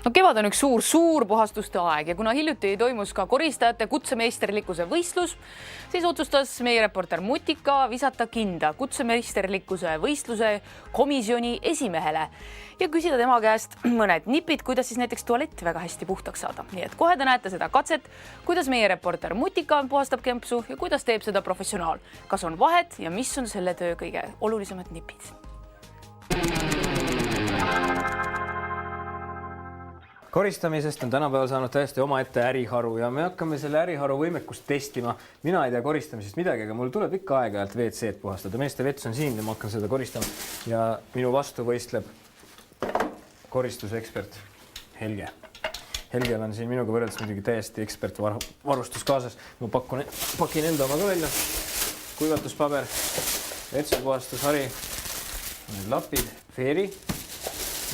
No kevad on üks suur puhastuste aeg ja kuna hiljuti toimus ka koristajate kutsemeisterlikkuse võistlus, siis otsustas meie reporter Mutika visata kinda kutsemeisterlikkuse võistluse komisjoni esimehele ja küsida tema käest mõned nipid, kuidas siis näiteks tualett väga hästi puhtaks saada. Nii et kohe te näete seda katset, kuidas meie reporter Mutika puhastab kempsu ja kuidas teeb seda professionaal. Kas on vahet ja mis on selle töö kõige olulisemad nipid? Koristamisest on tänapäeval saanud täiesti omaette äriharu ja me hakkame selle äriharu võimekust testima. Mina ei tea koristamisest midagi, aga mul tuleb ikka aeg-ajalt WC-d puhastada. Meeste vets on siin ja ma hakkan seda koristama. Ja minu vastu võistleb koristusekspert Helge. Helgel on siin minuga võrreldes muidugi täiesti ekspertvarustus kaasas. Ma pakin enda oma ka välja. Kuivatuspaber, vetsupuhastushari, lapid, feeri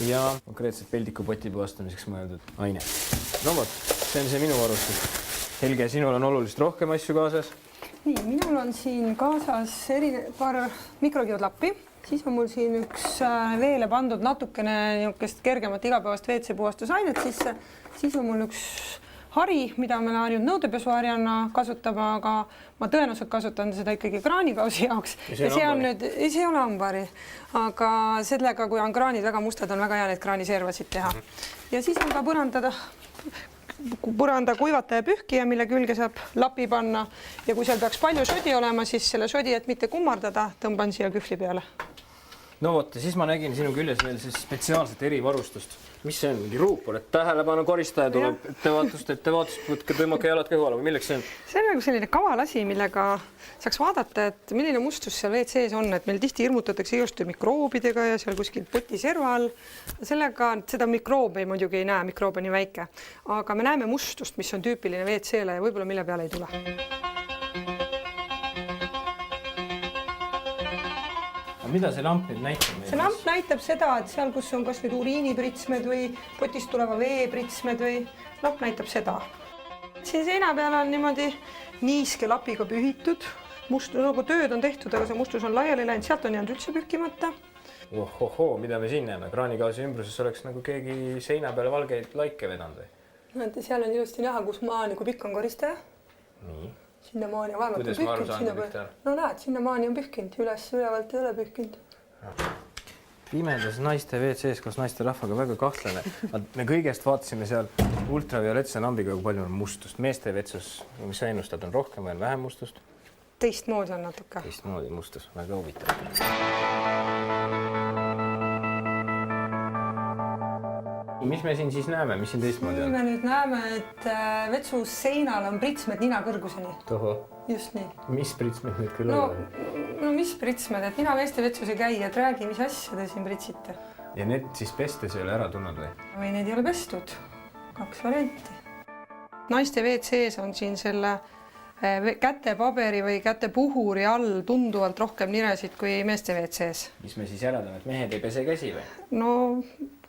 ja konkreetselt peldikupoti puhastamiseks mõeldud aine. No vot, see on see minu varustus. Helge, sinul on oluliselt rohkem asju kaasas. Nii, minul on siin kaasas paar mikrokiudlappi. Siis on mul siin üks veele pandud natukene niisugust kergemat igapäevast WC puhastusainet sisse. Siis on mul üks hari, mida ma olen harjunud nõudepesuharjana kasutama, aga ma tõenäoliselt kasutan seda ikkagi kraanikausi jaoks. Ja see on nüüd, ei, see ei ole hambari, aga sellega, kui on kraanid väga mustad, on väga hea neid kraaniservasid teha. Ja siis on ka põranda kuivataja pühkija, mille külge saab lapi panna. Ja kui seal peaks palju sodi olema, siis selle sodi, et mitte kummardada, tõmban siia kühvli peale. No vot, ja siis ma nägin sinu küljes veel siis spetsiaalset erivarustust. Mis see on? Mingi ruupor, et tähelepanu koristaja tuleb ettevaatust, võtke tõmmake jalad kõhuala või milleks see on? See on nagu selline kaval asi, millega saaks vaadata, et milline mustus seal WC-s on, et meil tihti hirmutatakse igast mikroobidega ja seal kuskil poti serva all. Sellega seda mikroobi muidugi ei näe, mikroob on nii väike, aga me näeme mustust, mis on tüüpiline WC-le ja võib-olla mille peale ei tule. Mida see lamp nüüd näitab? See lamp näitab seda, et seal, kus on kas nüüd uriinipritsmed või potist tuleva veepritsmed või lamp näitab seda. Siin seina peal on niimoodi niiske lapiga pühitud. Nagu tööd on tehtud, aga see mustus on laiali läinud. Sealt on jäänud üldse pühkimata. Ohohoo, mida me siin näeme? Kraanikaasi ümbruses oleks nagu keegi seina peale valgeid laike vedanud või? No, seal on ilusti näha, kus maani, kui pikk on koristaja. Nii. Sinnamaani on vaevalt pühkinud. No näed, sinnamaani on pühkinud, ülevalt ei ole pühkinud. Pimedas naiste WC-s koos naiste rahvaga väga kahtlane. Me kõigest vaatasime seal ultravioletse lambiga, kui palju on mustust. Meeste vetsus, mis sa ennustad, on rohkem või on vähem mustust? Teistmoodi on natuke. Teistmoodi mustus, väga huvitav. Mis me siin siis näeme? Mis siin teistmoodi on? Me nüüd näeme, et vetsus seinal on pritsmed nina kõrguseni. Toho. Just nii. Mis pritsmed nüüd küll on? No mis pritsmed? Et mina meeste vetsus ei käi, et räägi, mis asja te siin pritsite. Ja need siis pestes ei ole ära tulnud või? Või need ei ole pestud. 2 varianti. Naiste WC-s on siin selle kätepaberi või kätepuhuri all tunduvalt rohkem niresid kui meeste WC-s. Mis me siis järeldame, et mehed ei pese käsi või? No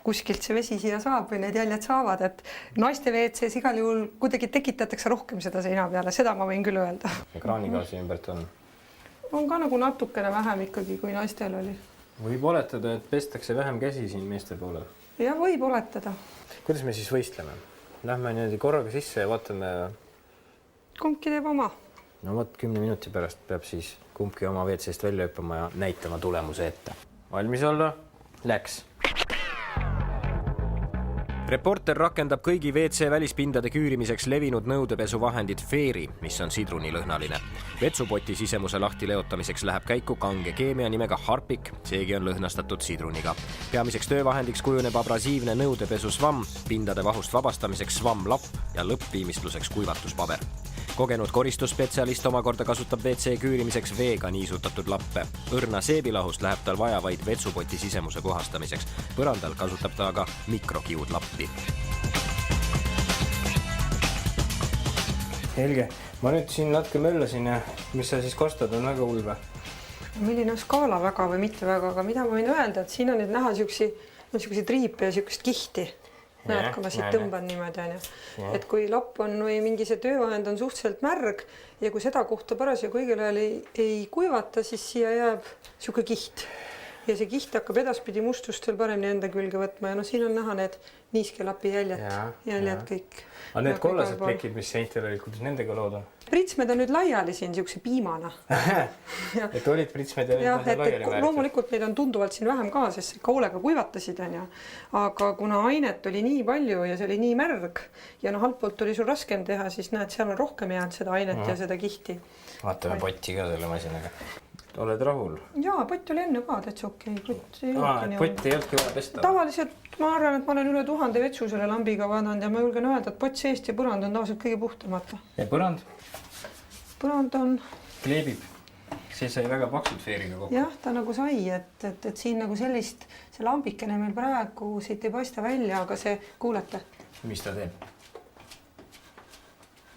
kuskilt see vesi siia saab või need jäljed saavad, et naiste WC-s igal juhul kuidagi tekitatakse rohkem seda seina peale, seda ma võin küll öelda. Ja kraanikaasi ümbert on? On ka nagu natukene vähem ikkagi, kui naistel oli. Võib oletada, et pestakse vähem käsi siin meeste poolel? Ja võib oletada. Kuidas me siis võistleme? Lähme niimoodi korraga sisse ja vaatame... Kumbki teeb oma. No võt 10 minuti pärast peab siis kumbki oma WC-st välja hüppama ja näitama tulemuse ette. Valmis olla? Läks! Reporter rakendab kõigi WC välispindade küürimiseks levinud nõudepesuvahendit Feeri, mis on sidrunilõhnaline. Vetsupoti sisemuse lahti leotamiseks läheb käiku kange keemia nimega Harpic, seegi on lõhnastatud sidruniga. Peamiseks töövahendiks kujuneb abrasiivne nõudepesusvamm, pindade vahust vabastamiseks svammlapp ja lõppviimistluseks kuivatuspaber. Kogenud koristusspetsialist omakorda kasutab WC küürimiseks veega niisutatud lappe. Õrna seebilahust läheb tal vaja vaid vetsupoti sisemuse puhastamiseks. Põrandal kasutab ta aga mikrokiudlappi. Helge, ma nüüd siin natuke möllasin ja mis sa siis kostad, on väga ulve? Milline on skaala väga või mitte väga, aga mida ma võin öelda, et siin on nüüd näha niisuguseid triipe ja niisugust kihti. Näed, kui ma siit tõmban niimoodi, et kui lapp on või mingi see töövahend on suhteliselt märg ja kui seda kohta paras ja kõigil ajal ei kuivata, siis siia jääb niisugune kiht. ja see kiht hakkab edaspidi mustust veel paremini enda külge võtma ja siin on näha need niiskelapi jäljed kõik. Aga need kollased plekid, mis seintel olid, kuidas nendega lood on? Pritsmed on nüüd laiali siin siukse piimana. Et olid pritsmed ja nüüd on laiali määritud? Loomulikult neid on tunduvalt siin vähem ka, sest ikka hoolega kuivatasid on ja. Aga kuna ainet oli nii palju ja see oli nii märg ja altpoolt oli sul raskem teha, siis näed, seal on rohkem jäänud seda ainet ja seda kihti. Vaatame potti ka selle masinaga. Oled rahul? Jaa, pott oli enne ka täitsa okei. Pott ei olnud kõva pesta? Tavaliselt ma arvan, et ma olen üle 1000 vetsu selle lambiga vaadanud ja ma julgen öelda, et pott seest ja põrand on tavaliselt kõige puhtamata. Ja põrand? Põrand on... Kleebib. See sai väga paksult feeriga kokku. Jah, ta nagu sai, et siin nagu sellist, see lambikene meil praegu siit ei paista välja, aga see, kuulete? Mis ta teeb?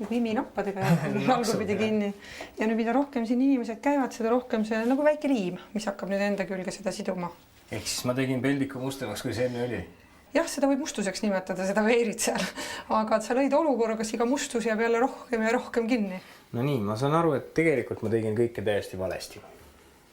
Iminappadega jalgupidi kinni. Ja nüüd mida rohkem siin inimesed käivad, seda rohkem see nagu väike liim, mis hakkab nüüd enda külge seda siduma. Ehk siis ma tegin peldiku mustemaks, kui see enne oli? Jah, seda võib mustuseks nimetada, seda veerid seal. Aga sa lõid olukorra, kas iga mustus jääb jälle rohkem ja rohkem kinni. No nii, ma saan aru, et tegelikult ma tegin kõike täiesti valesti.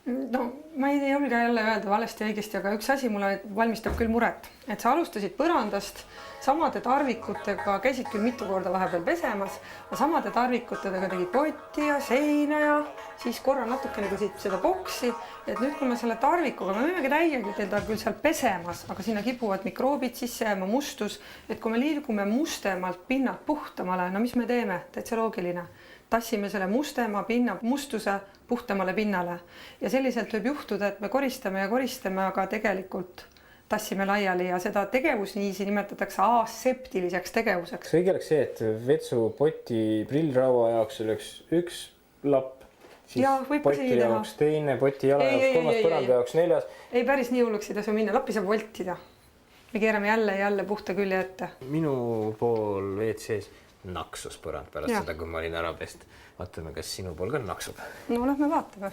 No, ma ei julge jälle öelda valesti õigesti, aga üks asi mulle valmistab küll muret. Et sa alustasid põrandast, samade tarvikutega käisid küll mitu korda vahepeal pesemas, aga samade tarvikutega tegid potti ja seina ja siis korra natukene kõsid seda boksi. Et nüüd, kui me selle tarvikuga, me võimegi täiegi teda küll seal pesemas, aga sinna kipuvad mikroobid sisse jääma mustus. Et kui me liigume mustemalt pinnalt puhtamale, no mis me teeme? Täitsa loogiline. Tassime selle mustema pinna mustuse puhtamale pinnale. Ja selliselt võib juhtuda, et me koristame, aga tegelikult tassime laiali ja seda tegevusniisi nimetatakse aseptiliseks tegevuseks. Kõige oleks see, et vetsupoti prillraua jaoks oleks üks lapp, siis poti jaoks teine, poti jala jaoks kolmas, põranda jaoks neljas. Ei, päris nii hulluks ei tasu minna, lappi saab voltida. Me keerame jälle puhta külje ette. Minu pool WC-s naksus põrand pärast seda, kui ma olin ära pest. Vaatame, kas sinu pool ka naksub. No, lähme vaatame.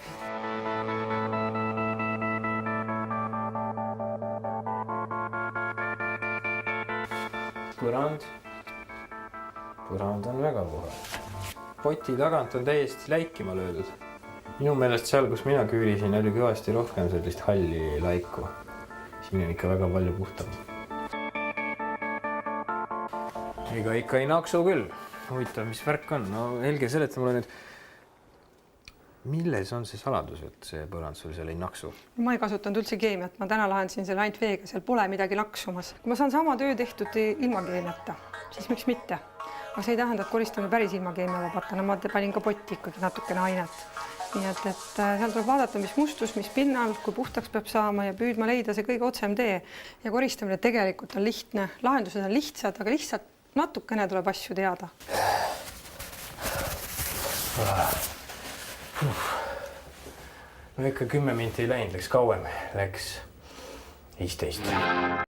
Põrand on väga puhas. Poti tagant on täiesti läikima löödud. Minu meelest seal, kus mina küürisin, oli kõvasti rohkem sellist halli laiku. Siin on ikka väga palju puhtam. Ega ikka ei naksu küll. Huvitav, mis värk on? No Helge, seleta mulle nüüd, milles on see saladus, et see põrand sul seal ei naksu? Ma ei kasutanud üldse keemiat. Ma täna lahendasin selle ainult veega. Seal pole midagi naksumas. Kui ma saan sama töö tehtud ilma keemiata, siis miks mitte? Aga see ei tähenda, et koristamine päris ilma keemia vabata. Ma panin ka potti ikkagi natukene ainet. Nii et seal tuleb vaadata, mis mustus, mis pinnal, kui puhtaks peab saama ja püüdma leida see kõige otsem tee. Ja koristamine tegelikult on lihtne. Lahendused on lihtsad, aga lihtsalt natukene tuleb asju teada. No ikka 10 minti ei läinud, läks kauem, läks 15.